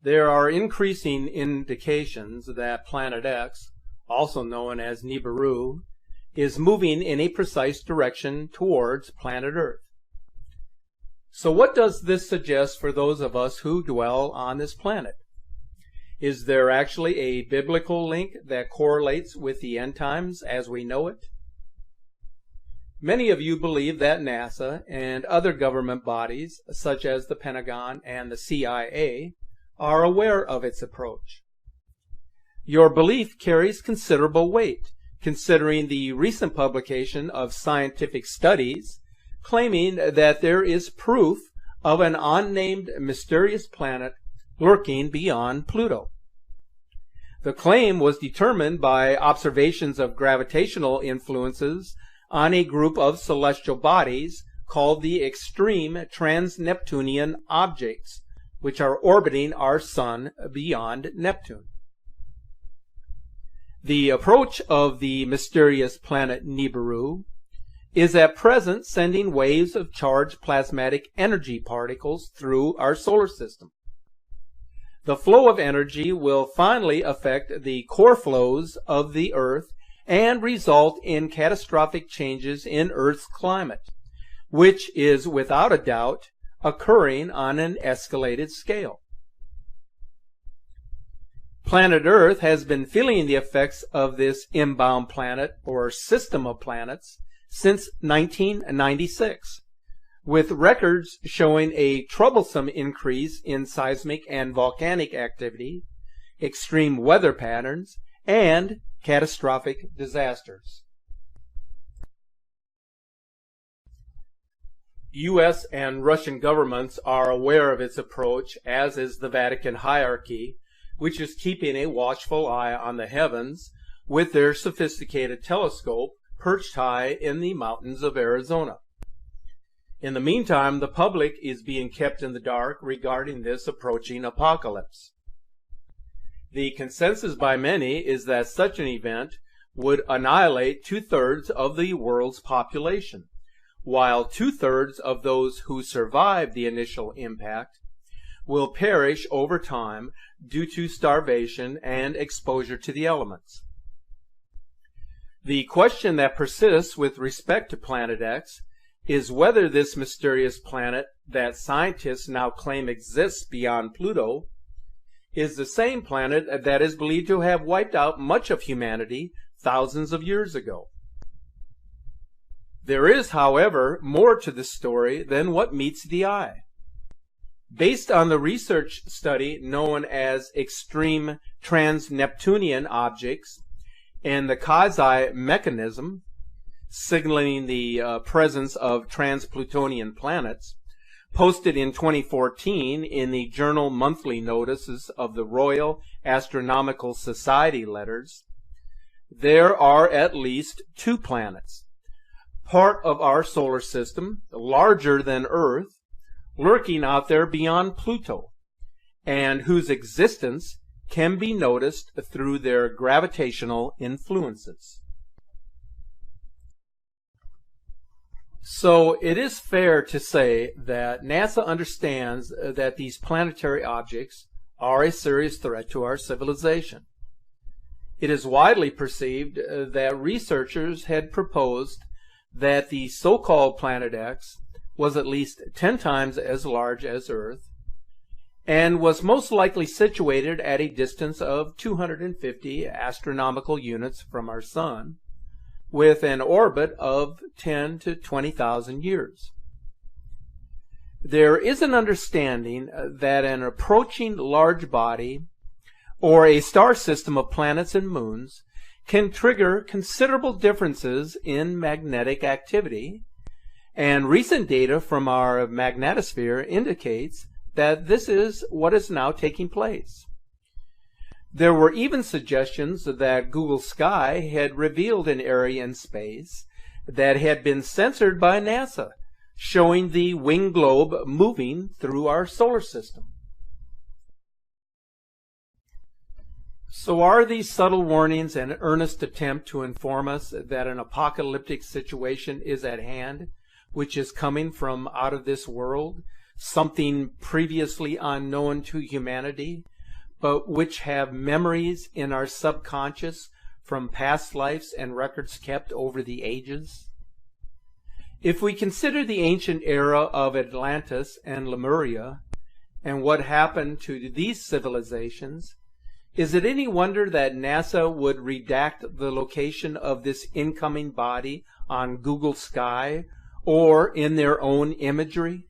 There are increasing indications that Planet X, also known as Nibiru, is moving in a precise direction towards planet Earth. So what does this suggest for those of us who dwell on this planet? Is there actually a biblical link that correlates with the end times as we know it? Many of you believe that NASA and other government bodies, such as the Pentagon and the CIA, are aware of its approach. Your belief carries considerable weight, considering the recent publication of scientific studies claiming that there is proof of an unnamed mysterious planet lurking beyond Pluto. The claim was determined by observations of gravitational influences on a group of celestial bodies called the extreme trans-Neptunian objects, which are orbiting our sun beyond Neptune. The approach of the mysterious planet Nibiru is at present sending waves of charged plasmatic energy particles through our solar system. The flow of energy will finally affect the core flows of the Earth and result in catastrophic changes in Earth's climate, which is without a doubt occurring on an escalated scale. Planet Earth has been feeling the effects of this inbound planet or system of planets since 1996, with records showing a troublesome increase in seismic and volcanic activity, extreme weather patterns, and catastrophic disasters. U.S. and Russian governments are aware of its approach, as is the Vatican hierarchy, which is keeping a watchful eye on the heavens with their sophisticated telescope perched high in the mountains of Arizona. In the meantime, the public is being kept in the dark regarding this approaching apocalypse. The consensus by many is that such an event would annihilate 2/3 of the world's population, while 2/3 of those who survive the initial impact will perish over time due to starvation and exposure to the elements. The question that persists with respect to Planet X is whether this mysterious planet that scientists now claim exists beyond Pluto is the same planet that is believed to have wiped out much of humanity thousands of years ago. There is, however, more to the story than what meets the eye. Based on the research study known as extreme trans-Neptunian objects and the quasi mechanism signaling the presence of trans-Plutonian planets, posted in 2014 in the Journal Monthly Notices of the Royal Astronomical Society letters, there are at least 2 planets, part of our solar system, larger than Earth, lurking out there beyond Pluto, and whose existence can be noticed through their gravitational influences. So it is fair to say that NASA understands that these planetary objects are a serious threat to our civilization. It is widely perceived that researchers had proposed that the so-called Planet X was at least 10 times as large as Earth and was most likely situated at a distance of 250 astronomical units from our Sun, with an orbit of 10 to 20,000 years. There is an understanding that an approaching large body or a star system of planets and moons can trigger considerable differences in magnetic activity, and recent data from our magnetosphere indicates that this is what is now taking place. There were even suggestions that Google Sky had revealed an area in space that had been censored by NASA, showing the winged globe moving through our solar system. So are these subtle warnings an earnest attempt to inform us that an apocalyptic situation is at hand, which is coming from out of this world, something previously unknown to humanity, but which have memories in our subconscious from past lives and records kept over the ages? If we consider the ancient era of Atlantis and Lemuria and what happened to these civilizations, is it any wonder that NASA would redact the location of this incoming body on Google Sky or in their own imagery?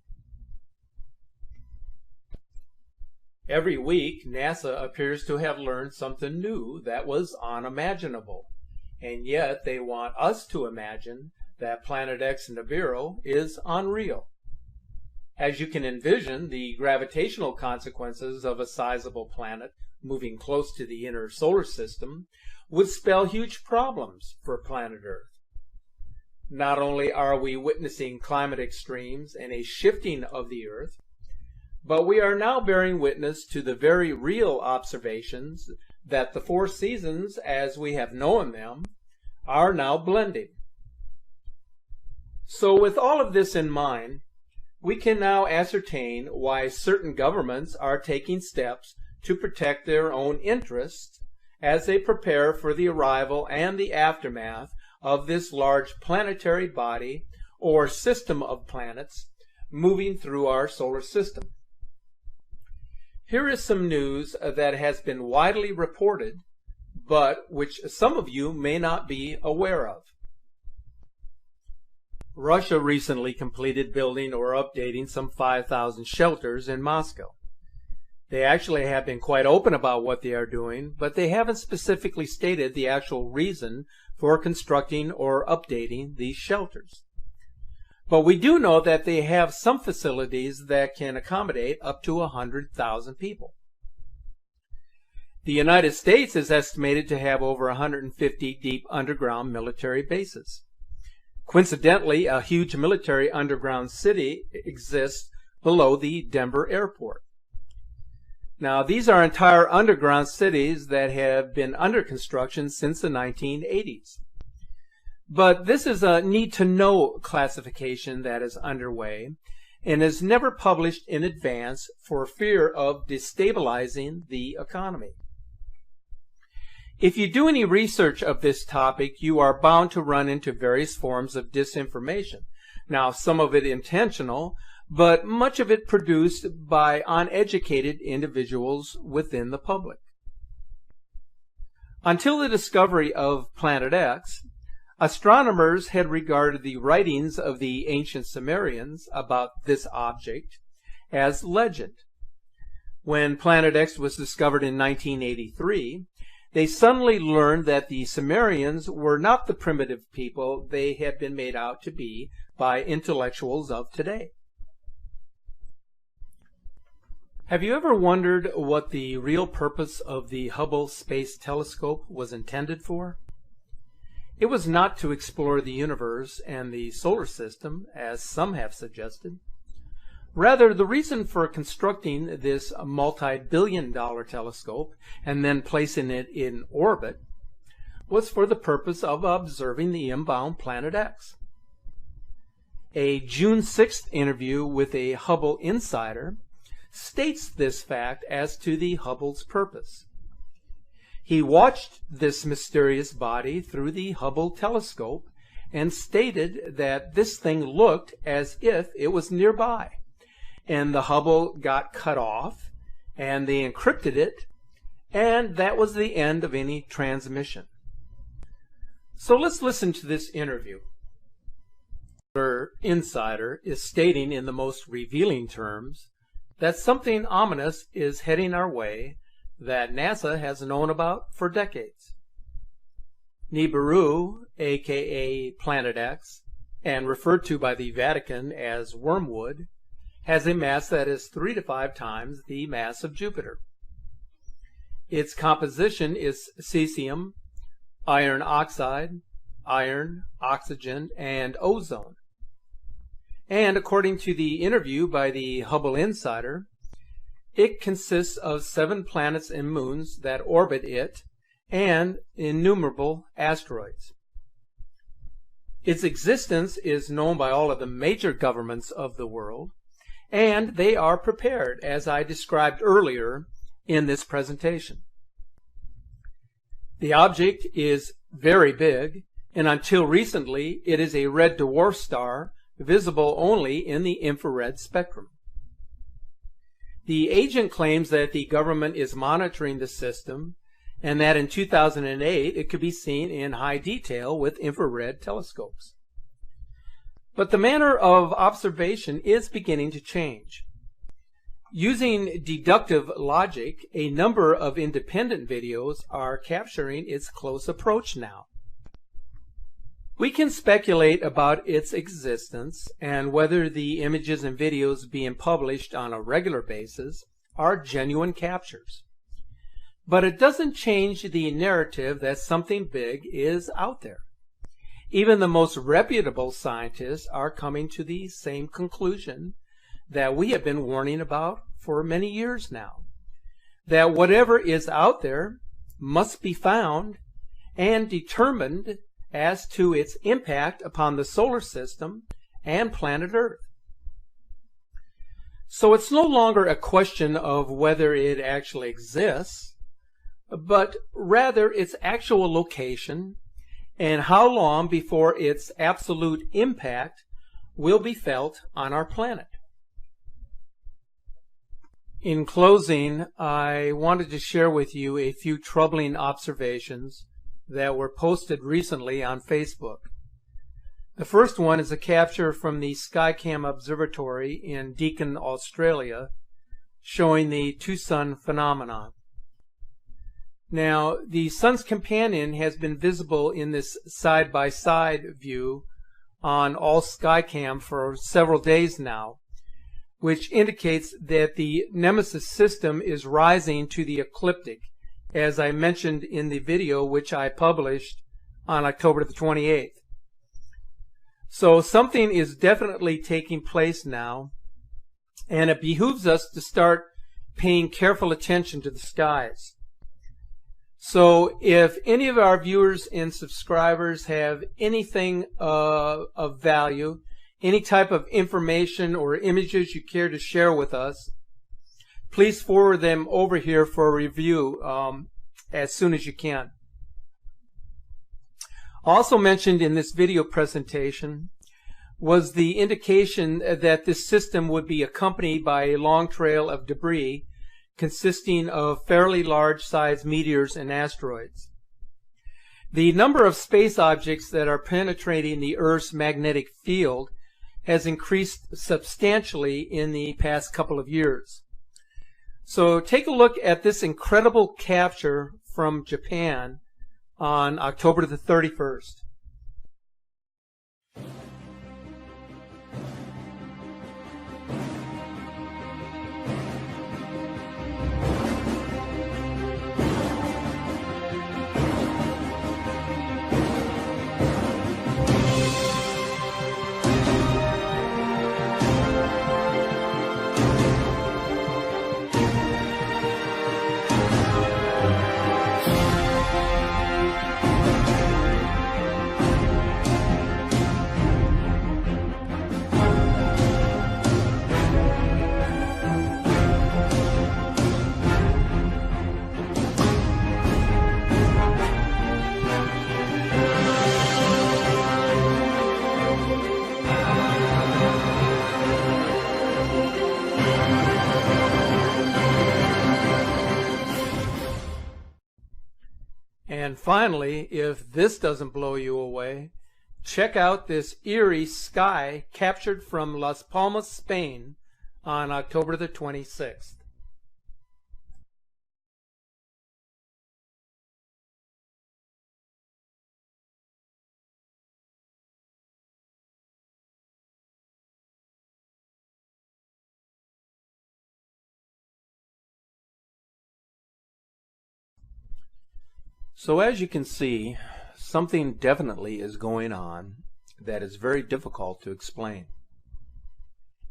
Every week, NASA appears to have learned something new that was unimaginable, and yet they want us to imagine that Planet X Nibiru is unreal. As you can envision, the gravitational consequences of a sizable planet moving close to the inner solar system would spell huge problems for planet Earth. Not only are we witnessing climate extremes and a shifting of the Earth, but we are now bearing witness to the very real observations that the four seasons, as we have known them, are now blending. So with all of this in mind, we can now ascertain why certain governments are taking steps to protect their own interests as they prepare for the arrival and the aftermath of this large planetary body or system of planets moving through our solar system. Here is some news that has been widely reported, but which some of you may not be aware of. Russia recently completed building or updating some 5,000 shelters in Moscow. They actually have been quite open about what they are doing, but they haven't specifically stated the actual reason for constructing or updating these shelters. But we do know that they have some facilities that can accommodate up to 100,000 people. The United States is estimated to have over 150 deep underground military bases. Coincidentally, a huge military underground city exists below the Denver airport. Now, these are entire underground cities that have been under construction since the 1980s. But this is a need-to-know classification that is underway and is never published in advance for fear of destabilizing the economy. If you do any research of this topic, you are bound to run into various forms of disinformation. Now, some of it intentional, but much of it produced by uneducated individuals within the public. Until the discovery of Planet X, astronomers had regarded the writings of the ancient Sumerians about this object as legend. When Planet X was discovered in 1983, they suddenly learned that the Sumerians were not the primitive people they had been made out to be by intellectuals of today. Have you ever wondered what the real purpose of the Hubble Space Telescope was intended for? It was not to explore the universe and the solar system, as some have suggested. Rather, the reason for constructing this multi-billion-dollar telescope and then placing it in orbit was for the purpose of observing the inbound Planet X. A June 6th interview with a Hubble insider states this fact as to the Hubble's purpose. He watched this mysterious body through the Hubble telescope and stated that this thing looked as if it was nearby, and the Hubble got cut off, and they encrypted it, and that was the end of any transmission. So let's listen to this interview. The insider is stating in the most revealing terms that something ominous is heading our way that NASA has known about for decades. Nibiru, aka Planet X, and referred to by the Vatican as wormwood, has a mass that is 3 to 5 times the mass of Jupiter. Its composition is cesium, iron oxide, iron, oxygen, and ozone. And according to the interview by the Hubble insider, it consists of 7 planets and moons that orbit it and innumerable asteroids. Its existence is known by all of the major governments of the world, and they are prepared, as I described earlier, in this presentation. The object is very big, and until recently it is a red dwarf star visible only in the infrared spectrum. The agent claims that the government is monitoring the system and that in 2008 it could be seen in high detail with infrared telescopes. But the manner of observation is beginning to change. Using deductive logic, a number of independent videos are capturing its close approach now. We can speculate about its existence and whether the images and videos being published on a regular basis are genuine captures. But it doesn't change the narrative that something big is out there. Even the most reputable scientists are coming to the same conclusion that we have been warning about for many years now. That whatever is out there must be found and determined as to its impact upon the solar system and planet Earth. So it's no longer a question of whether it actually exists, but rather its actual location and how long before its absolute impact will be felt on our planet. In closing, I wanted to share with you a few troubling observations that were posted recently on Facebook. The first one is a capture from the Skycam Observatory in Deakin, Australia, showing the two-sun phenomenon. Now, the sun's companion has been visible in this side-by-side view on all Skycam for several days now, which indicates that the Nemesis system is rising to the ecliptic, as I mentioned in the video which I published on October the 28th. So something is definitely taking place now, and it behooves us to start paying careful attention to the skies. So if any of our viewers and subscribers have anything of value, any type of information or images you care to share with us, please forward them over here for review as soon as you can. Also mentioned in this video presentation was the indication that this system would be accompanied by a long trail of debris consisting of fairly large-sized meteors and asteroids. The number of space objects that are penetrating the Earth's magnetic field has increased substantially in the past couple of years. So take a look at this incredible capture from Japan on October the 31st. And finally, if this doesn't blow you away, check out this eerie sky captured from Las Palmas, Spain on October the 26th. So as you can see, something definitely is going on that is very difficult to explain.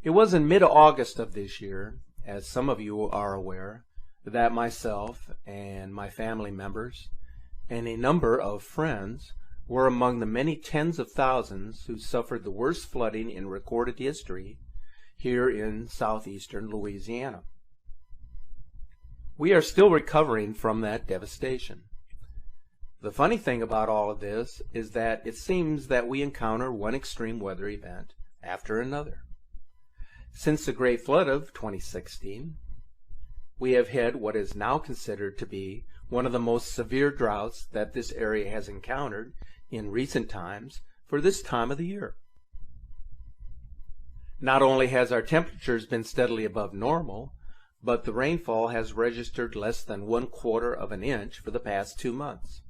It was in mid-August of this year, as some of you are aware, that myself and my family members and a number of friends were among the many tens of thousands who suffered the worst flooding in recorded history here in southeastern Louisiana. We are still recovering from that devastation. The funny thing about all of this is that it seems that we encounter one extreme weather event after another. Since the Great Flood of 2016, we have had what is now considered to be one of the most severe droughts that this area has encountered in recent times for this time of the year. Not only has our temperatures been steadily above normal, but the rainfall has registered less than 1/4 of an inch for the past 2 months.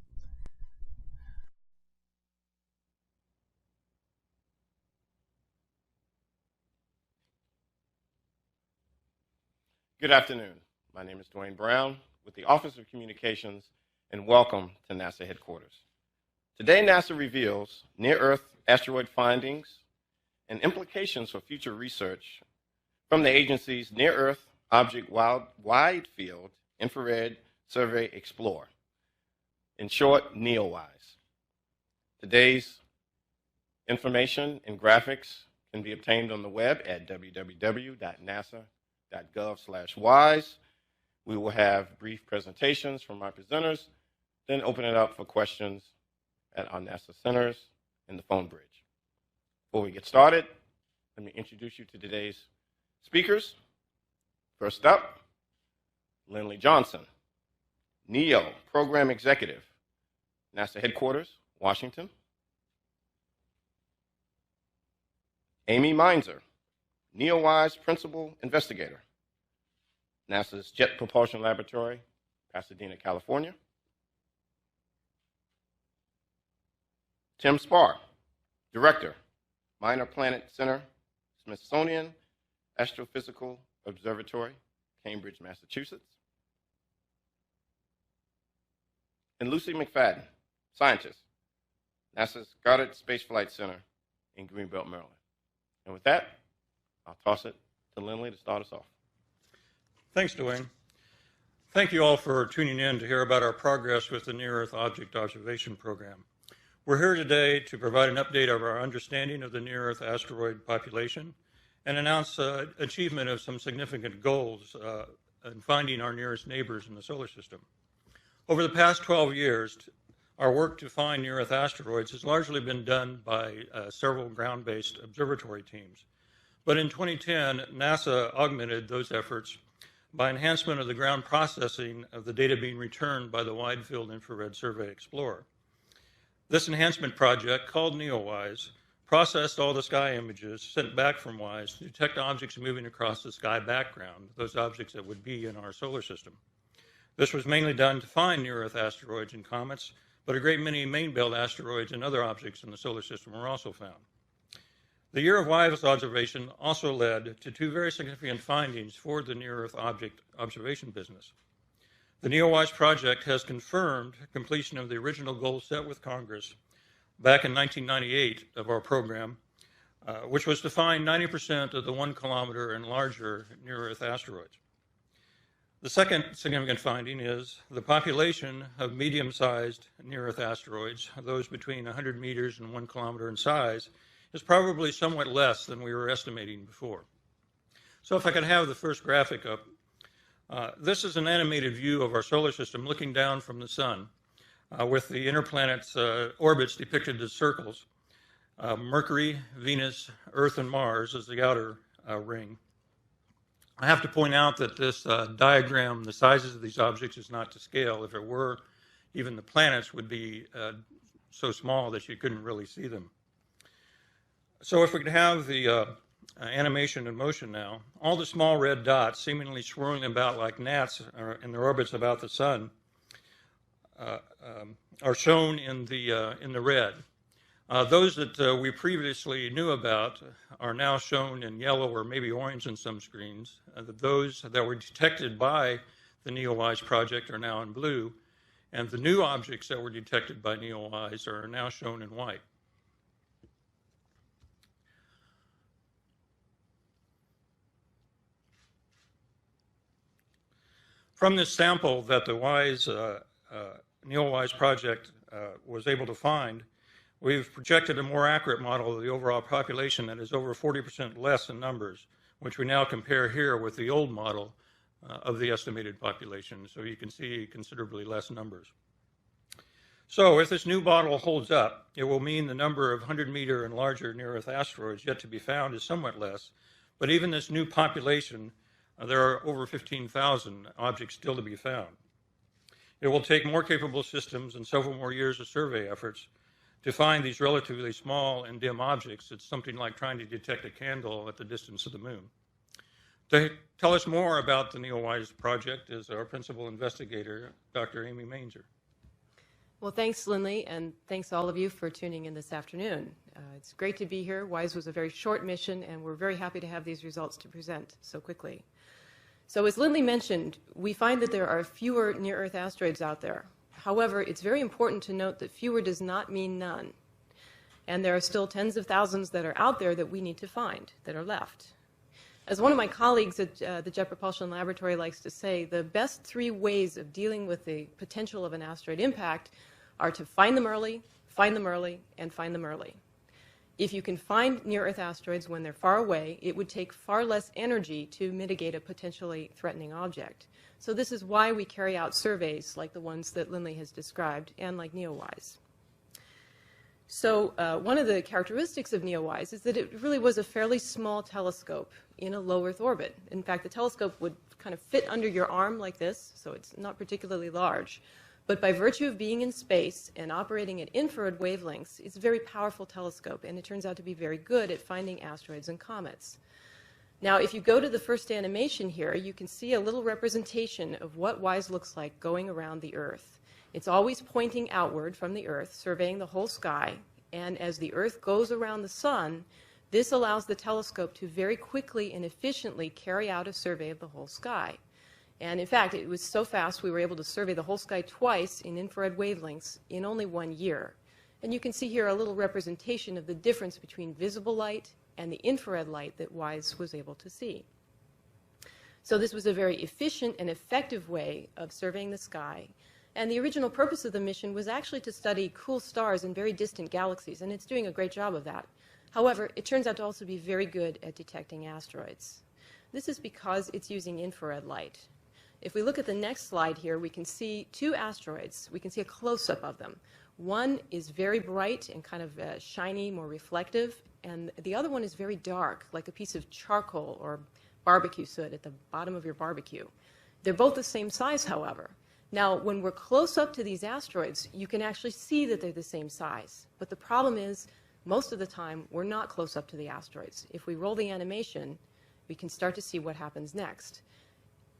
Good afternoon. My name is Dwayne Brown with the Office of Communications, and welcome to NASA headquarters. Today, NASA reveals near-Earth asteroid findings and implications for future research from the agency's Near-Earth Object Wide Field Infrared Survey Explorer, in short, NEOWISE. Today's information and graphics can be obtained on the web at www.nasa.gov/WISE. We will have brief presentations from our presenters, then open it up for questions at our NASA centers and the phone bridge. Before we get started, let me introduce you to today's speakers. First up, Lindley Johnson, NEO Program Executive, NASA Headquarters, Washington. Amy Meinzer, NEOWISE Principal Investigator, NASA's Jet Propulsion Laboratory, Pasadena, California. Tim Spar, Director, Minor Planet Center, Smithsonian Astrophysical Observatory, Cambridge, Massachusetts. And Lucy McFadden, Scientist, NASA's Goddard Space Flight Center in Greenbelt, Maryland. And with that, I'll toss it to Lindley to start us off. Thanks, Dwayne. Thank you all for tuning in to hear about our progress with the Near-Earth Object Observation Program. We're here today to provide an update of our understanding of the near-Earth asteroid population and announce achievement of some significant goals in finding our nearest neighbors in the solar system. Over the past 12 years, our work to find near-Earth asteroids has largely been done by several ground-based observatory teams. But in 2010, NASA augmented those efforts by enhancement of the ground processing of the data being returned by the Wide Field Infrared Survey Explorer. This enhancement project, called NEOWISE, processed all the sky images sent back from WISE to detect objects moving across the sky background, those objects that would be in our solar system. This was mainly done to find near-Earth asteroids and comets, but a great many main-belt asteroids and other objects in the solar system were also found. The year of WISE observation also led to 2 very significant findings for the near-Earth object observation business. The NEOWISE project has confirmed completion of the original goal set with Congress back in 1998 of our program, which was to find 90% of the 1 kilometer and larger near-Earth asteroids. The second significant finding is the population of medium-sized near-Earth asteroids, those between 100 meters and 1 kilometer in size, is probably somewhat less than we were estimating before. So if I could have the first graphic up. This is an animated view of our solar system looking down from the sun, with the inner planets' orbits depicted as circles. Mercury, Venus, Earth, and Mars as the outer ring. I have to point out that this diagram, the sizes of these objects is not to scale. If it were, even the planets would be so small that you couldn't really see them. So if we could have the animation in motion now, all the small red dots seemingly swirling about like gnats in their orbits about the sun are shown in the red. Those that we previously knew about are now shown in yellow or maybe orange in some screens. Those that were detected by the NEOWISE project are now in blue, and the new objects that were detected by NEOWISE are now shown in white. From this sample that the NEOWISE project was able to find, we've projected a more accurate model of the overall population that is over 40% less in numbers, which we now compare here with the old model of the estimated population. So you can see considerably less numbers. So if this new model holds up, it will mean the number of 100-meter and larger near-Earth asteroids yet to be found is somewhat less. But even this new population, there are over 15,000 objects still to be found. It will take more capable systems and several more years of survey efforts to find these relatively small and dim objects. It's something like trying to detect a candle at the distance of the moon. To tell us more about the NEOWISE project is our principal investigator, Dr. Amy Mainzer. Well, thanks, Lindley, and thanks all of you for tuning in this afternoon. It's great to be here. WISE was a very short mission, and we're very happy to have these results to present so quickly. So as Lindley mentioned, we find that there are fewer near-Earth asteroids out there. However, it's very important to note that fewer does not mean none. And there are still tens of thousands that are out there that we need to find, that are left. As one of my colleagues at the Jet Propulsion Laboratory likes to say, the best 3 ways of dealing with the potential of an asteroid impact are to find them early, and find them early. If you can find near-Earth asteroids when they're far away, it would take far less energy to mitigate a potentially threatening object. So this is why we carry out surveys like the ones that Lindley has described and like NEOWISE. So one of the characteristics of NEOWISE is that it really was a fairly small telescope in a low Earth orbit. In fact, the telescope would kind of fit under your arm like this, so it's not particularly large. But by virtue of being in space and operating at infrared wavelengths, it's a very powerful telescope, and it turns out to be very good at finding asteroids and comets. Now, if you go to the first animation here, you can see a little representation of what WISE looks like going around the Earth. It's always pointing outward from the Earth, surveying the whole sky, and as the Earth goes around the Sun, this allows the telescope to very quickly and efficiently carry out a survey of the whole sky. And in fact, it was so fast we were able to survey the whole sky twice in infrared wavelengths in only 1 year. And you can see here a little representation of the difference between visible light and the infrared light that WISE was able to see. So this was a very efficient and effective way of surveying the sky. And the original purpose of the mission was actually to study cool stars in very distant galaxies, and it's doing a great job of that. However, it turns out to also be very good at detecting asteroids. This is because it's using infrared light. If we look at the next slide here, we can see 2 asteroids. We can see a close-up of them. One is very bright and kind of shiny, more reflective, and the other one is very dark, like a piece of charcoal or barbecue soot at the bottom of your barbecue. They're both the same size, however. Now, when we're close up to these asteroids, you can actually see that they're the same size. But the problem is, most of the time, we're not close up to the asteroids. If we roll the animation, we can start to see what happens next.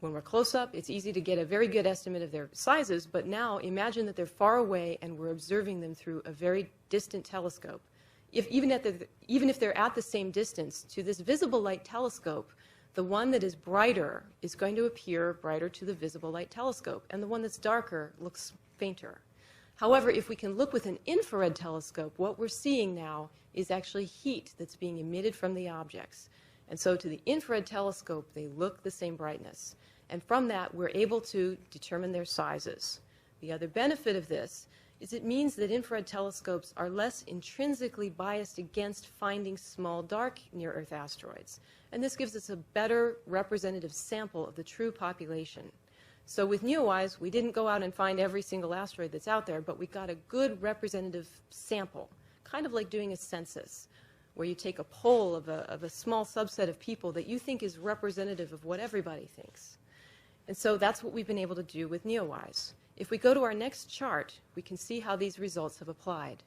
When we're close up, it's easy to get a very good estimate of their sizes, but now imagine that they're far away and we're observing them through a very distant telescope. Even if they're at the same distance, to this visible light telescope, the one that is brighter is going to appear brighter to the visible light telescope, and the one that's darker looks fainter. However, if we can look with an infrared telescope, what we're seeing now is actually heat that's being emitted from the objects. And so to the infrared telescope, they look the same brightness. And from that, we're able to determine their sizes. The other benefit of this is it means that infrared telescopes are less intrinsically biased against finding small, dark near-Earth asteroids. And this gives us a better representative sample of the true population. So with NEOWISE, we didn't go out and find every single asteroid that's out there, but we got a good representative sample, kind of like doing a census, where you take a poll of a small subset of people that you think is representative of what everybody thinks. And so that's what we've been able to do with NEOWISE. If we go to our next chart, we can see how these results have applied.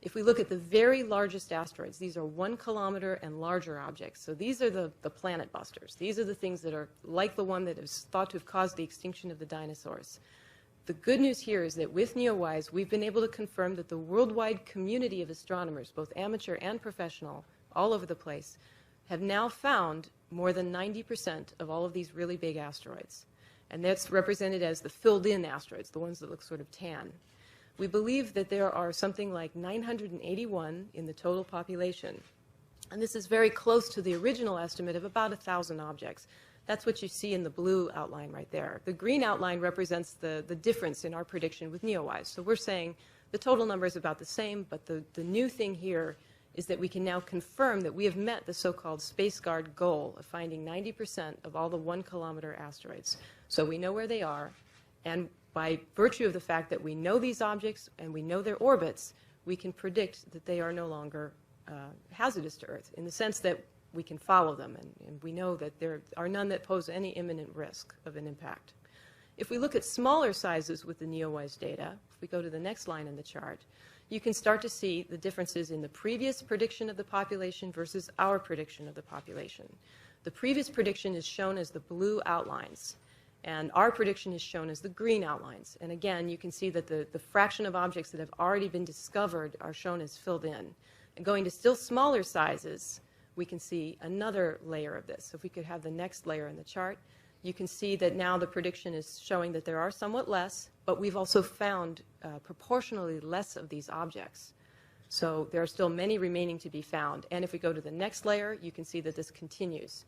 If we look at the very largest asteroids, these are 1 kilometer and larger objects. So these are the planet busters. These are the things that are like the one that is thought to have caused the extinction of the dinosaurs. The good news here is that with NEOWISE, we've been able to confirm that the worldwide community of astronomers, both amateur and professional, all over the place, have now found more than 90% of all of these really big asteroids. And that's represented as the filled-in asteroids, the ones that look sort of tan. We believe that there are something like 981 in the total population. And this is very close to the original estimate of about 1,000 objects. That's what you see in the blue outline right there. The green outline represents the difference in our prediction with NEOWISE. So we're saying the total number is about the same, but the new thing here is that we can now confirm that we have met the so-called SpaceGuard goal of finding 90% of all the 1-kilometer asteroids. So we know where they are, and by virtue of the fact that we know these objects and we know their orbits, we can predict that they are no longer hazardous to Earth, in the sense that we can follow them, and we know that there are none that pose any imminent risk of an impact. If we look at smaller sizes with the NEOWISE data, if we go to the next line in the chart, you can start to see the differences in the previous prediction of the population versus our prediction of the population. The previous prediction is shown as the blue outlines, and our prediction is shown as the green outlines. And again, you can see that the fraction of objects that have already been discovered are shown as filled in. And going to still smaller sizes, we can see another layer of this. So if we could have the next layer in the chart, you can see that now the prediction is showing that there are somewhat less, but we've also found proportionally less of these objects. So there are still many remaining to be found. And if we go to the next layer, you can see that this continues.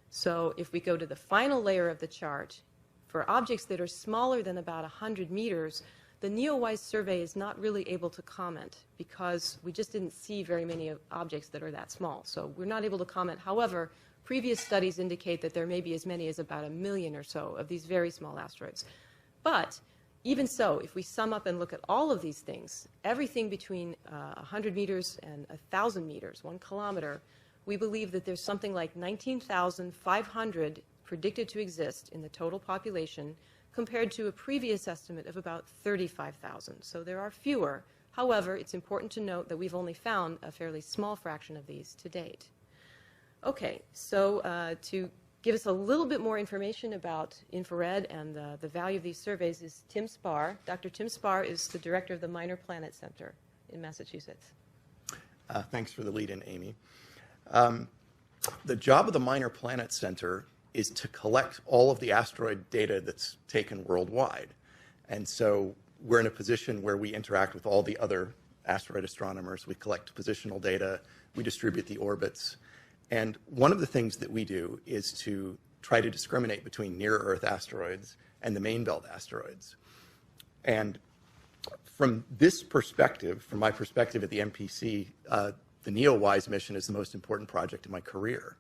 So if we go to the final layer of the chart, for objects that are smaller than about 100 meters, the NEOWISE survey is not really able to comment because we just didn't see very many objects that are that small. So we're not able to comment. However, previous studies indicate that there may be as many as about 1 million or so of these very small asteroids. But even so, if we sum up and look at all of these things, everything between 100 meters and 1,000 meters, 1 kilometer, we believe that there's something like 19,500 predicted to exist in the total population, compared to a previous estimate of about 35,000. So there are fewer. However, it's important to note that we've only found a fairly small fraction of these to date. Okay, so to give us a little bit more information about infrared and the value of these surveys is Tim Spar. Dr. Tim Spar is the director of the Minor Planet Center in Massachusetts. Thanks for the lead-in, Amy. The job of the Minor Planet Center is to collect all of the asteroid data that's taken worldwide. And so we're in a position where we interact with all the other asteroid astronomers. We collect positional data. We distribute the orbits. And one of the things that we do is to try to discriminate between near-Earth asteroids and the main belt asteroids. And from this perspective, from my perspective at the MPC, the NEOWISE mission is the most important project in my career.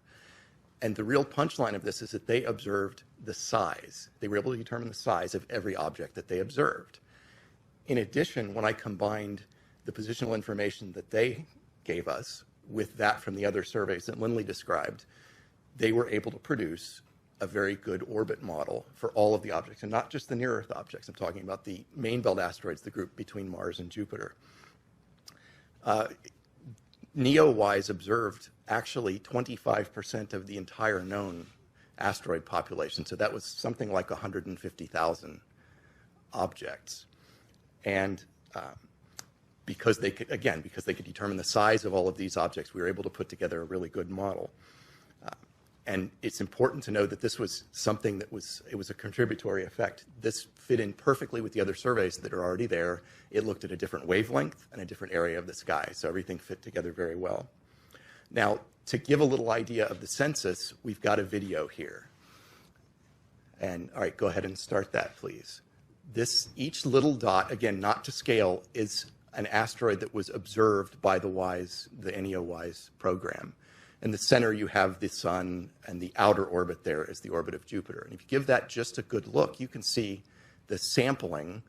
And the real punchline of this is that they observed the size. They were able to determine the size of every object that they observed. In addition, when I combined the positional information that they gave us with that from the other surveys that Lindley described, they were able to produce a very good orbit model for all of the objects, and not just the near-Earth objects. I'm talking about the main belt asteroids, the group between Mars and Jupiter. NEOWISE observed actually 25% of the entire known asteroid population. So that was something like 150,000 objects. And because they could, again, because they could determine the size of all of these objects, we were able to put together a really good model. And it's important to know that this was something that was a contributory effect. This fit in perfectly with the other surveys that are already there. It looked at a different wavelength and a different area of the sky, so everything fit together very well. Now, to give a little idea of the census, we've got a video here. And all right, go ahead and start that, please. Each little dot, again, not to scale, is an asteroid that was observed by the NEOWISE program. In the center, you have the sun, and the outer orbit there is the orbit of Jupiter. And if you give that just a good look, you can see the sampling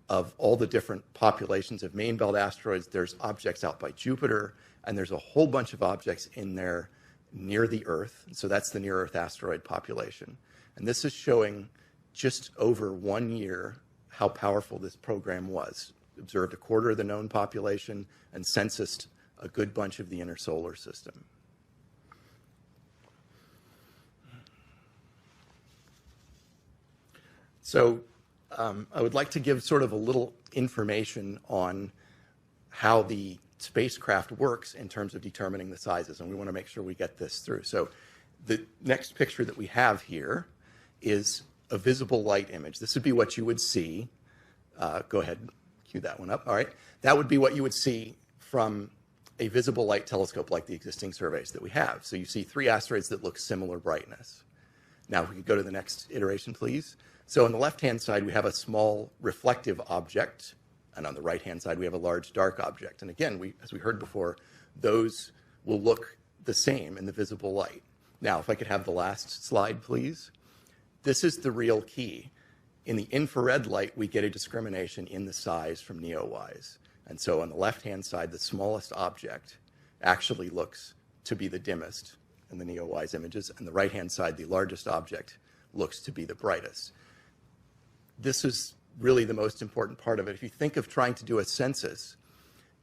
of all the different populations of main belt asteroids. There's objects out by Jupiter, and there's a whole bunch of objects in there near the Earth. So that's the near-Earth asteroid population. And this is showing just over 1 year how powerful this program was. Observed a quarter of the known population and censused a good bunch of the inner solar system. So I would like to give sort of a little information on how the spacecraft works in terms of determining the sizes, and we want to make sure we get this through. So the next picture that we have here is a visible light image. This would be what you would see. Go ahead, cue that one up. All right. That would be what you would see from a visible light telescope like the existing surveys that we have. So you see 3 asteroids that look similar brightness. Now, if we could go to the next iteration, please. So on the left-hand side, we have a small reflective object And on the right-hand side, we have a large dark object. And again, as we heard before, those will look the same in the visible light. Now, if I could have the last slide, please. This is the real key. In the infrared light, we get a discrimination in the size from NEOWISE. And so on the left-hand side, the smallest object actually looks to be the dimmest in the NEOWISE images, and the right-hand side, the largest object, looks to be the brightest. This is really the most important part of it. If you think of trying to do a census,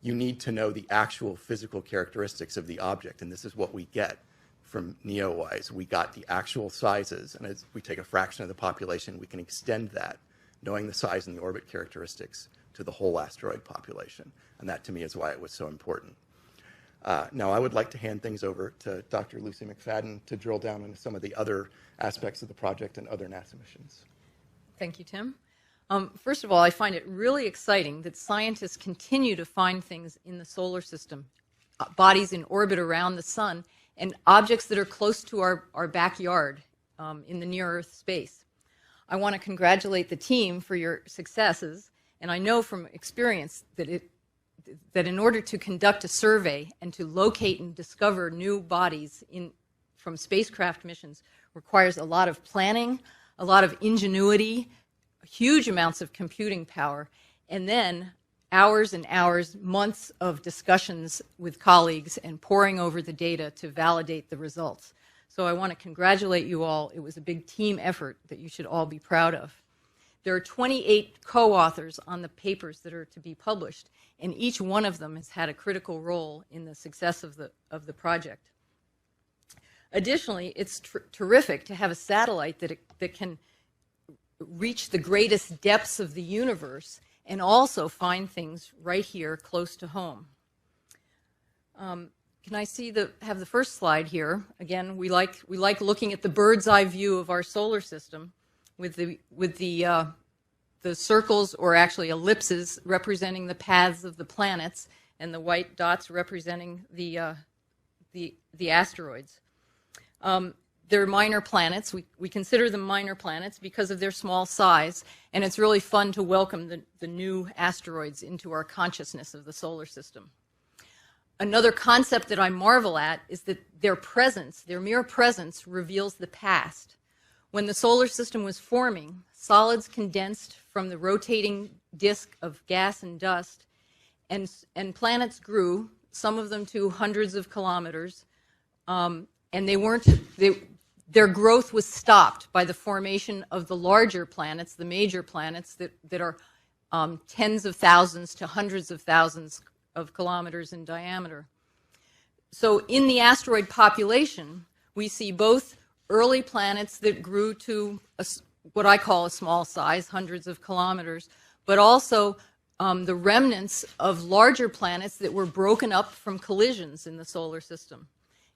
you need to know the actual physical characteristics of the object, and this is what we get from NEOWISE. We got the actual sizes, and as we take a fraction of the population, we can extend that, knowing the size and the orbit characteristics, to the whole asteroid population. And that, to me, is why it was so important. Now, I would like to hand things over to Dr. Lucy McFadden to drill down into some of the other aspects of the project and other NASA missions. Thank you, Tim. First of all, I find it really exciting that scientists continue to find things in the solar system, bodies in orbit around the sun, and objects that are close to our backyard in the near-Earth space. I want to congratulate the team for your successes, and I know from experience that in order to conduct a survey and to locate and discover new bodies from spacecraft missions requires a lot of planning, a lot of ingenuity, huge amounts of computing power, and then hours and hours, months of discussions with colleagues and poring over the data to validate the results. So I want to congratulate you all. It was a big team effort that you should all be proud of. There are 28 co-authors on the papers that are to be published, and each one of them has had a critical role in the success of the project. Additionally, it's terrific to have a satellite that can reach the greatest depths of the universe and also find things right here close to home. Can I have the first slide here? Again, we like looking at the bird's eye view of our solar system with the circles, or actually ellipses, representing the paths of the planets, and the white dots representing the asteroids. They're minor planets. We consider them minor planets because of their small size, and it's really fun to welcome the new asteroids into our consciousness of the solar system. Another concept that I marvel at is that their mere presence, reveals the past. When the solar system was forming, solids condensed from the rotating disk of gas and dust, and planets grew, some of them to hundreds of kilometers, and their growth was stopped by the formation of the larger planets, the major planets that are tens of thousands to hundreds of thousands of kilometers in diameter. So in the asteroid population, we see both early planets that grew to what I call a small size, hundreds of kilometers, but also the remnants of larger planets that were broken up from collisions in the solar system.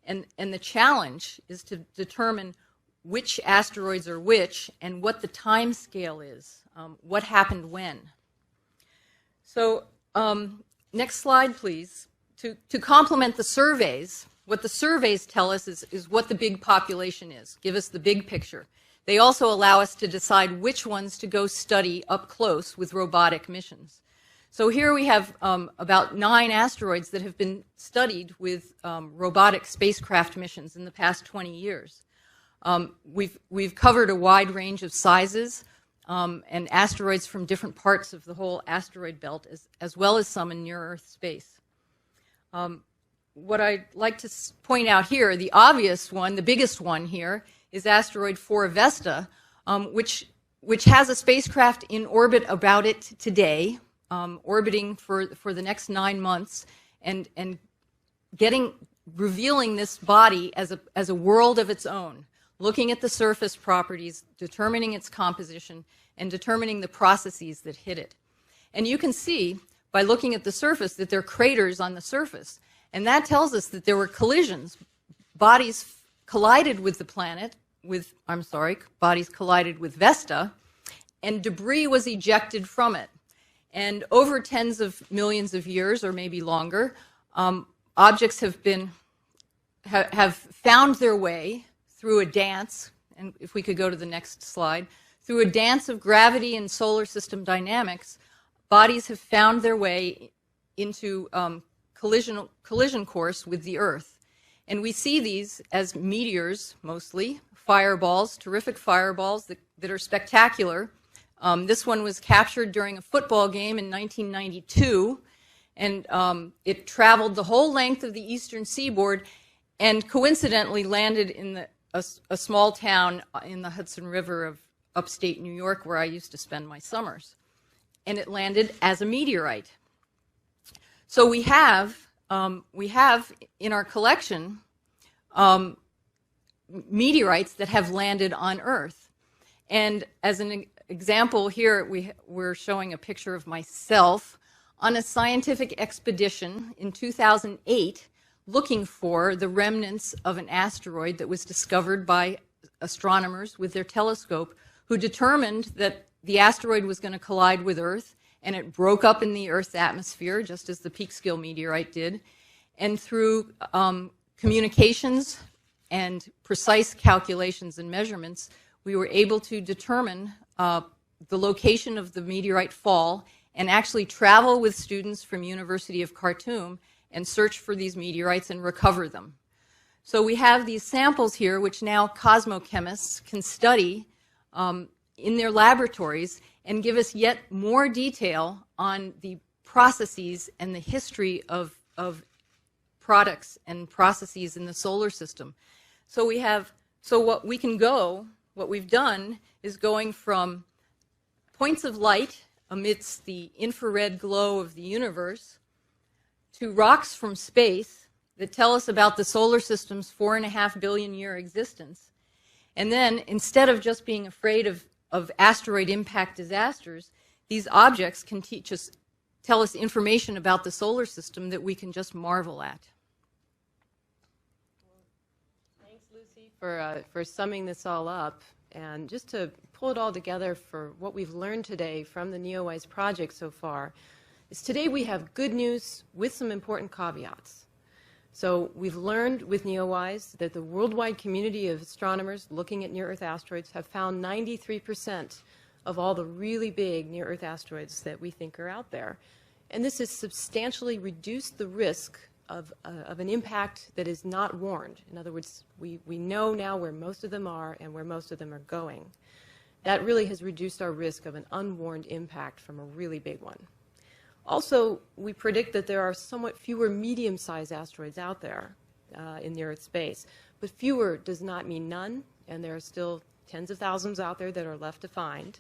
And the challenge is to determine which asteroids are which and what the time scale is, what happened when. So next slide, please. To complement the surveys, what the surveys tell us is what the big population is, give us the big picture. They also allow us to decide which ones to go study up close with robotic missions. So here we have about 9 asteroids that have been studied with robotic spacecraft missions in the past 20 years. We've covered a wide range of sizes and asteroids from different parts of the whole asteroid belt, as well as some in near-Earth space. What I'd like to point out here, the obvious one, the biggest one here, is asteroid 4 Vesta, which has a spacecraft in orbit about it today, orbiting for the next 9 months, and revealing this body as a world of its own, looking at the surface properties, determining its composition, and determining the processes that hit it. And you can see by looking at the surface that there are craters on the surface, and that tells us that there were collisions. Bodies collided with the planet, bodies collided with Vesta, and debris was ejected from it. And over tens of millions of years, or maybe longer, objects have found their way through a dance, and if we could go to the next slide, through a dance of gravity and solar system dynamics, bodies have found their way into collision course with the Earth. And we see these as meteors, mostly, fireballs, terrific fireballs that are spectacular. This one was captured during a football game in 1992, and it traveled the whole length of the eastern seaboard and coincidentally landed in a small town in the Hudson River of upstate New York, where I used to spend my summers. And it landed as a meteorite. So we have in our collection meteorites that have landed on Earth. And as an example here, we're showing a picture of myself on a scientific expedition in 2008 looking for the remnants of an asteroid that was discovered by astronomers with their telescope, who determined that the asteroid was going to collide with Earth, and it broke up in the Earth's atmosphere, just as the Peekskill meteorite did. And through communications and precise calculations and measurements, we were able to determine the location of the meteorite fall and actually travel with students from University of Khartoum and search for these meteorites and recover them. So we have these samples here, which now cosmochemists can study in their laboratories and give us yet more detail on the processes and the history of products and processes in the solar system. So what we've done is going from points of light amidst the infrared glow of the universe to rocks from space that tell us about the solar system's 4.5 billion year existence. And then, instead of just being afraid of asteroid impact disasters, these objects can tell us information about the solar system that we can just marvel at. Thanks, Lucy, for summing this all up. And just to pull it all together for what we've learned today from the NEOWISE project so far, is today we have good news with some important caveats. So we've learned with NEOWISE that the worldwide community of astronomers looking at near-Earth asteroids have found 93% of all the really big near-Earth asteroids that we think are out there. And this has substantially reduced the risk of an impact that is not warned. In other words, we know now where most of them are and where most of them are going. That really has reduced our risk of an unwarned impact from a really big one. Also, we predict that there are somewhat fewer medium-sized asteroids out there in near-Earth space. But fewer does not mean none, and there are still tens of thousands out there that are left to find.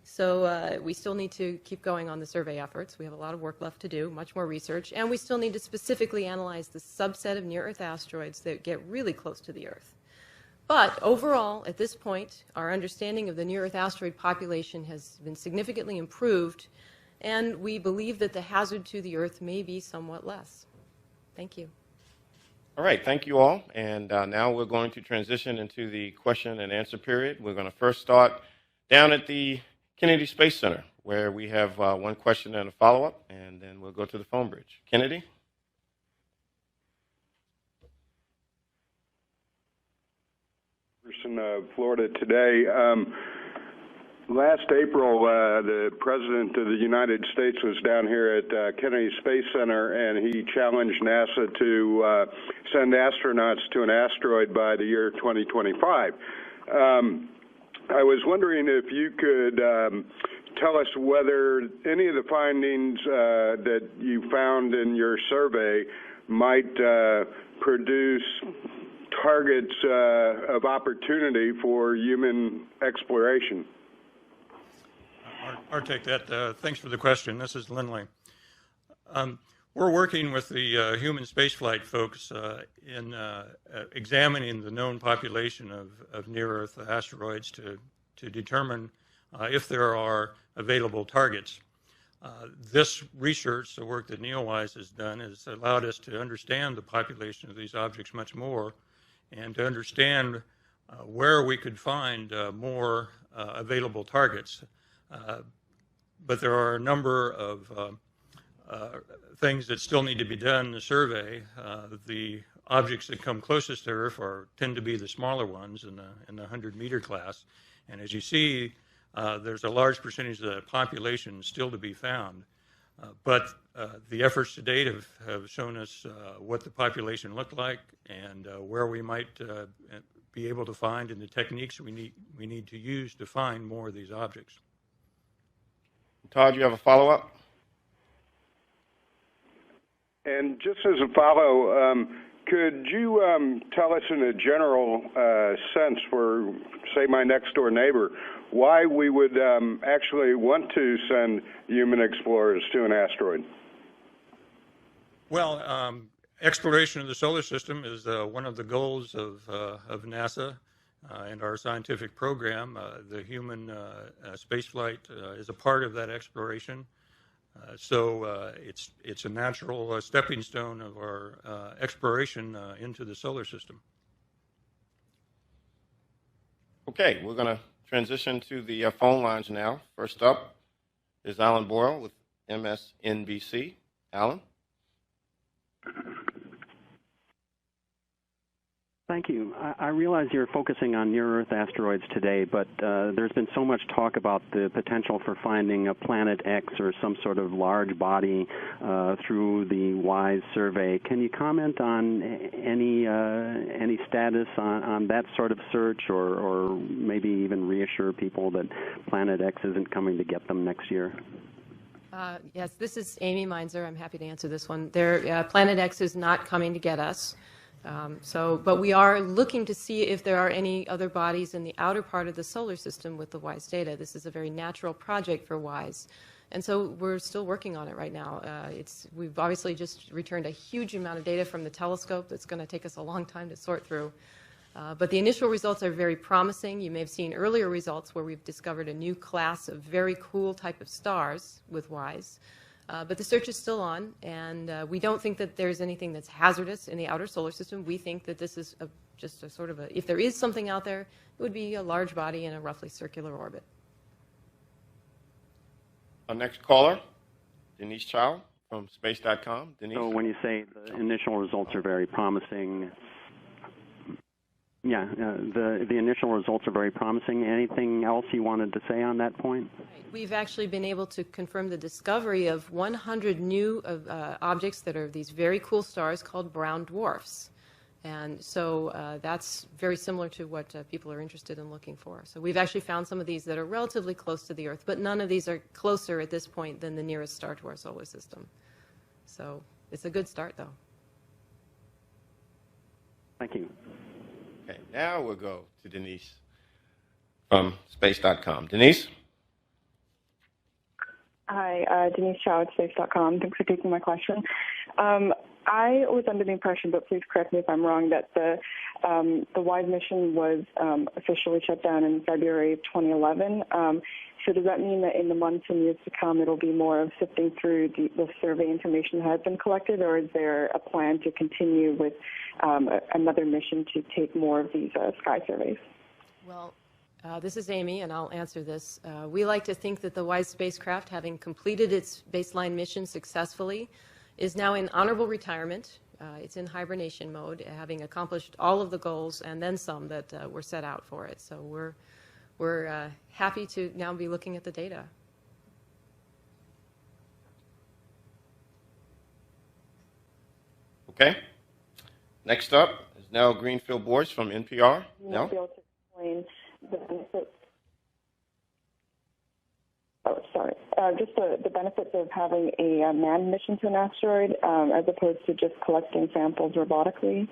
So we still need to keep going on the survey efforts. We have a lot of work left to do, much more research, and we still need to specifically analyze the subset of near-Earth asteroids that get really close to the Earth. But overall, at this point, our understanding of the near-Earth asteroid population has been significantly improved, and we believe that the hazard to the Earth may be somewhat less. Thank you. All right, thank you all. And now we're going to transition into the question and answer period. We're going to first start down at the Kennedy Space Center, where we have one question and a follow-up, and then we'll go to the phone bridge. Kennedy? In Florida today. Last April, the President of the United States was down here at Kennedy Space Center, and he challenged NASA to send astronauts to an asteroid by the year 2025. I was wondering if you could tell us whether any of the findings that you found in your survey might produce targets of opportunity for human exploration. I'll take that. Thanks for the question. This is Lindley. We're working with the human spaceflight folks in examining the known population of near-Earth asteroids to determine if there are available targets. This research, the work that NEOWISE has done, has allowed us to understand the population of these objects much more and to understand where we could find more available targets. But there are a number of things that still need to be done in the survey. The objects that come closest to Earth tend to be the smaller ones in the 100-meter class. And as you see, there's a large percentage of the population still to be found. But the efforts to date have shown us what the population looked like and where we might be able to find and the techniques we need to use to find more of these objects. Todd, you have a follow-up? And just as a follow, could you tell us in a general sense for, say, my next-door neighbor, why we would actually want to send human explorers to an asteroid? Well, exploration of the solar system is one of the goals of NASA and our scientific program. The human spaceflight is a part of that exploration. So it's a natural stepping stone of our exploration into the solar system. Okay, we're going to transition to the phone lines now. First up is Alan Boyle with MSNBC. Alan? Thank you. I realize you're focusing on near-Earth asteroids today, but there's been so much talk about the potential for finding a Planet X or some sort of large body through the WISE survey. Can you comment on any status on that sort of search, or maybe even reassure people that Planet X isn't coming to get them next year? Yes, this is Amy Meinzer. I'm happy to answer this one. Planet X is not coming to get us. But we are looking to see if there are any other bodies in the outer part of the solar system with the WISE data. This is a very natural project for WISE. And so we're still working on it right now. We've obviously just returned a huge amount of data from the telescope that's going to take us a long time to sort through. But the initial results are very promising. You may have seen earlier results where we've discovered a new class of very cool type of stars with WISE. But the search is still on, and we don't think that there's anything that's hazardous in the outer solar system. We think that this is just a sort of if there is something out there, it would be a large body in a roughly circular orbit. Our next caller, Denise Chow from space.com. Denise? So when you say the initial results are very promising, the initial results are very promising. Anything else you wanted to say on that point? We've actually been able to confirm the discovery of 100 new objects that are these very cool stars called brown dwarfs. And so that's very similar to what people are interested in looking for. So we've actually found some of these that are relatively close to the Earth, but none of these are closer at this point than the nearest star to our solar system. So it's a good start, though. Thank you. Okay, now we'll go to Denise from space.com. Denise? Hi, Denise Chow at space.com. Thanks for taking my question. I was under the impression, but please correct me if I'm wrong, that the WISE mission was officially shut down in February of 2011. So does that mean that in the months and years to come, it'll be more of sifting through the survey information that has been collected, or is there a plan to continue with another mission to take more of these sky surveys? Well, this is Amy, and I'll answer this. We like to think that the WISE spacecraft, having completed its baseline mission successfully, is now in honorable retirement. It's in hibernation mode, having accomplished all of the goals and then some that were set out for it. So we're happy to now be looking at the data. Okay. Next up is Nell Greenfield-Boyce from NPR. Nell? Be able to explain the benefits. Oh, sorry. Just the benefits of having a manned mission to an asteroid as opposed to just collecting samples robotically.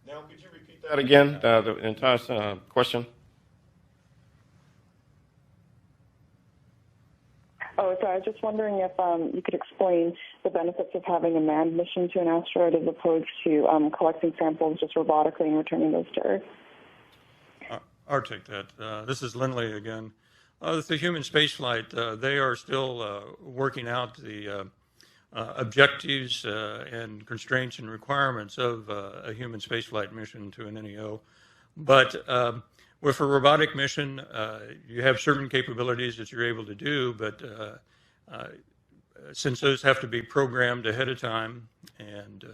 Now, could you repeat that again, the entire question? Oh, so I was just wondering if you could explain the benefits of having a manned mission to an asteroid as opposed to collecting samples just robotically and returning those to Earth. I'll take that. This is Lindley again. The human spaceflight, they are still working out the objectives and constraints and requirements of a human spaceflight mission to an NEO. But with a robotic mission, you have certain capabilities that you're able to do, but since those have to be programmed ahead of time and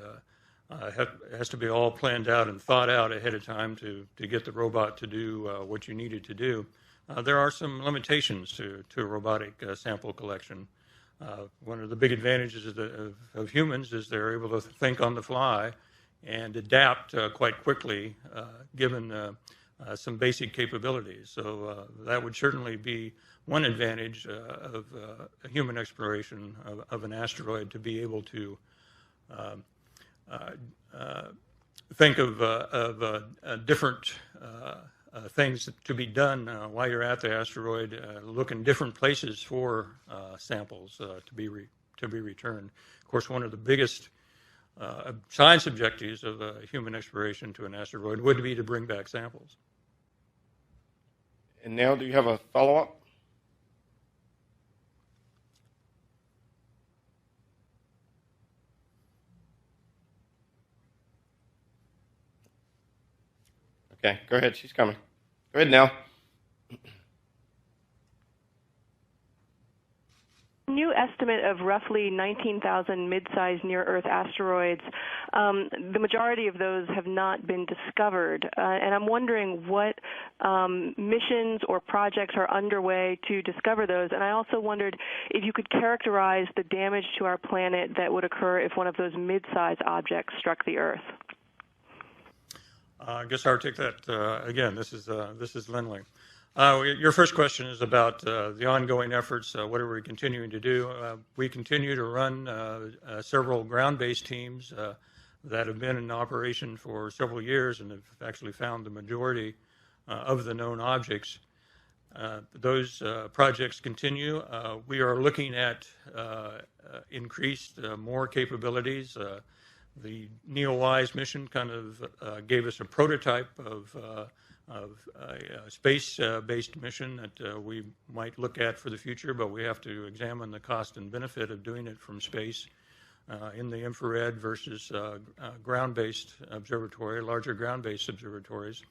It has to be all planned out and thought out ahead of time to get the robot to do what you need it to do. There are some limitations to robotic sample collection. One of the big advantages of humans is they're able to think on the fly and adapt quite quickly given some basic capabilities. So that would certainly be one advantage of human exploration of an asteroid, to be able to think of different things to be done while you're at the asteroid, look in different places for samples to be returned. Of course, one of the biggest science objectives of human exploration to an asteroid would be to bring back samples. And Neil, do you have a follow-up? Okay, go ahead. She's coming. Go ahead, Nell. New estimate of roughly 19,000 mid-sized near-Earth asteroids. The majority of those have not been discovered, and I'm wondering what missions or projects are underway to discover those. And I also wondered if you could characterize the damage to our planet that would occur if one of those mid-sized objects struck the Earth. I guess I'll take that again. This is Lindley. Your first question is about the ongoing efforts. What are we continuing to do? We continue to run several ground-based teams that have been in operation for several years and have actually found the majority of the known objects. Those projects continue. We are looking at increased, more capabilities. The NEOWISE mission kind of gave us a prototype of a space-based mission that we might look at for the future, but we have to examine the cost and benefit of doing it from space in the infrared versus ground-based observatory, larger ground-based observatories.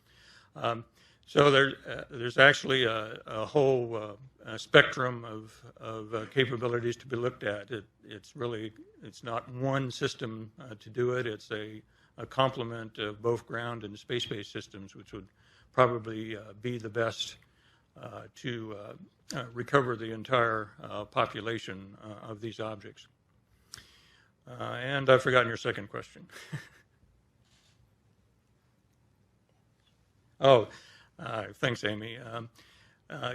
So there's actually a whole spectrum of capabilities to be looked at. It's not one system to do it. It's a complement of both ground and space-based systems, which would probably be the best to recover the entire population of these objects. And I've forgotten your second question. Oh. Thanks, Amy.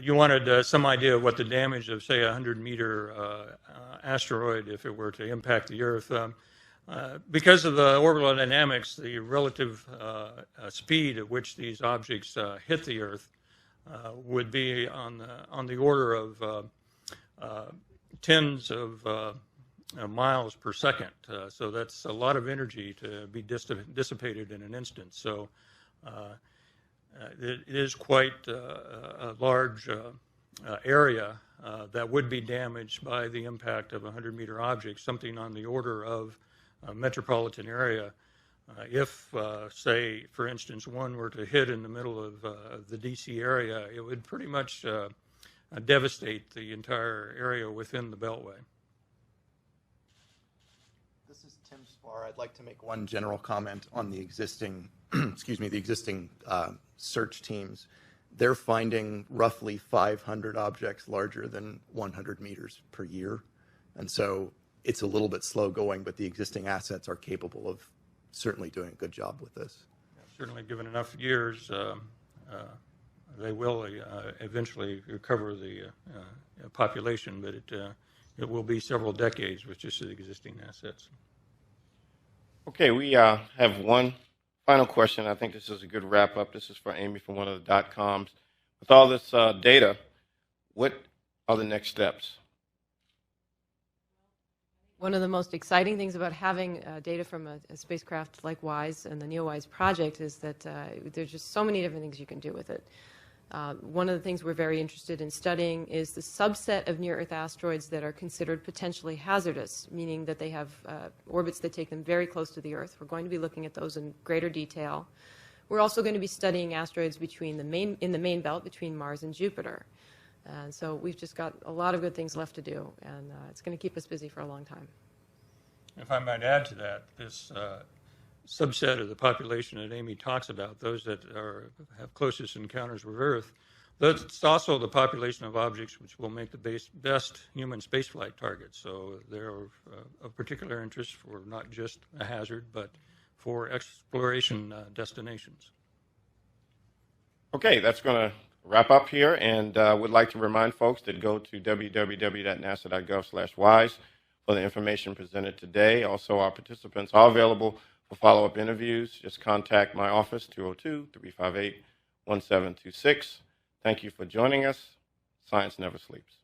You wanted some idea of what the damage of, say, a 100-meter asteroid, if it were to impact the Earth. Because of the orbital dynamics, the relative speed at which these objects hit the Earth would be on the order of tens of miles per second. So that's a lot of energy to be dissipated in an instant. So it is quite a large area that would be damaged by the impact of a 100-meter object, something on the order of a metropolitan area. If, say, for instance, one were to hit in the middle of the D.C. area, it would pretty much devastate the entire area within the Beltway. This is Tim Spar. I'd like to make one general comment on the existing, the existing search teams. They're finding roughly 500 objects larger than 100 meters per year. And so it's a little bit slow going, but the existing assets are capable of certainly doing a good job with this. Certainly, given enough years, they will eventually recover the population, but it will be several decades with just the existing assets. Okay, we have one final question. I think this is a good wrap-up. This is for Amy from one of the .coms. With all this data, what are the next steps? One of the most exciting things about having data from a spacecraft like WISE and the NEOWISE project is that there's just so many different things you can do with it. One of the things we're very interested in studying is the subset of near-Earth asteroids that are considered potentially hazardous, meaning that they have orbits that take them very close to the Earth. We're going to be looking at those in greater detail. We're also going to be studying asteroids in the main belt between Mars and Jupiter. And so we've just got a lot of good things left to do, and it's going to keep us busy for a long time. If I might add to that, subset of the population that Amy talks about, those that have closest encounters with Earth, that's also the population of objects which will make the best human spaceflight targets. So they're of particular interest for not just a hazard, but for exploration destinations. Okay, that's going to wrap up here, and would like to remind folks that go to www.nasa.gov/wise for the information presented today. Also, our participants are available for follow-up interviews. Just contact my office, 202-358-1726. Thank you for joining us. Science never sleeps.